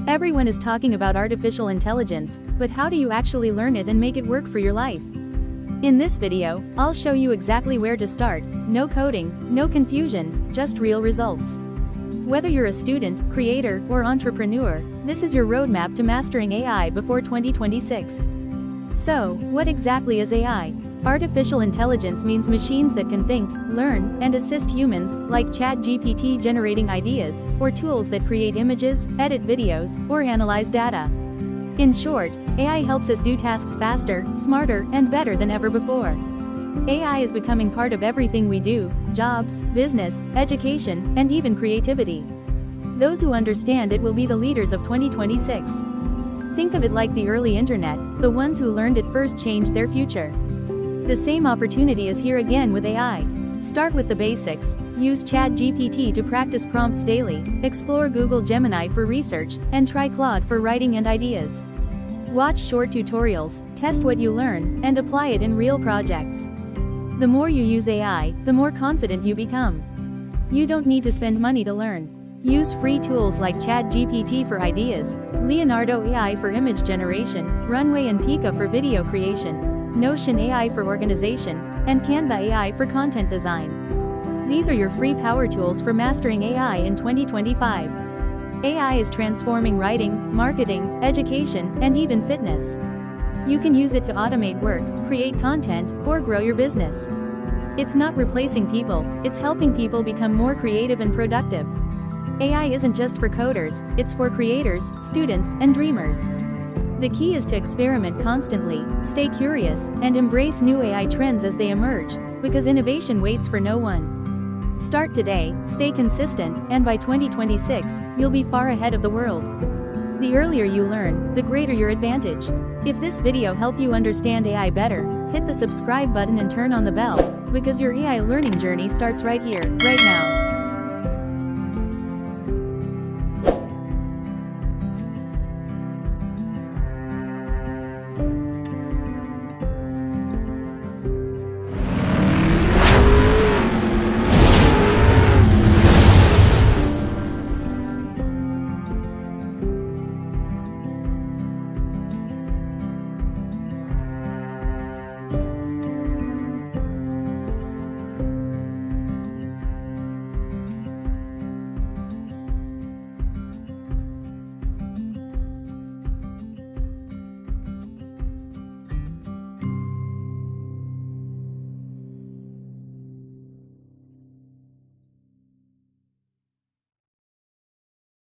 Everyone is talking about artificial intelligence, but how do you actually learn it and make it work for your life? In this video, I'll show you exactly where to start. No coding, no confusion, just real results. Whether you're a student, creator, or entrepreneur, this is your roadmap to mastering AI before 2026. So, what exactly is AI? Artificial intelligence means machines that can think, learn, and assist humans, like ChatGPT generating ideas, or tools that create images, edit videos, or analyze data. In short, AI helps us do tasks faster, smarter, and better than ever before. AI is becoming part of everything we do: jobs, business, education, and even creativity. Those who understand it will be the leaders of 2026. Think of it like the early internet. The ones who learned it first changed their future. The same opportunity is here again with AI. Start with the basics. Use ChatGPT to practice prompts daily, explore Google Gemini for research, and try Claude for writing and ideas. Watch short tutorials, test what you learn, and apply it in real projects. The more you use AI, the more confident you become. You don't need to spend money to learn. Use free tools like ChatGPT for ideas, Leonardo AI for image generation, Runway and Pika for video creation, Notion AI for organization, and Canva AI for content design. These are your free power tools for mastering AI in 2025. AI is transforming writing, marketing, education, and even fitness. You can use it to automate work, create content, or grow your business. It's not replacing people, it's helping people become more creative and productive. AI isn't just for coders, it's for creators, students, and dreamers. The key is to experiment constantly, stay curious, and embrace new AI trends as they emerge, because innovation waits for no one. Start today, stay consistent, and by 2026, you'll be far ahead of the world. The earlier you learn, the greater your advantage. If this video helped you understand AI better, hit the subscribe button and turn on the bell, because your AI learning journey starts right here, right now.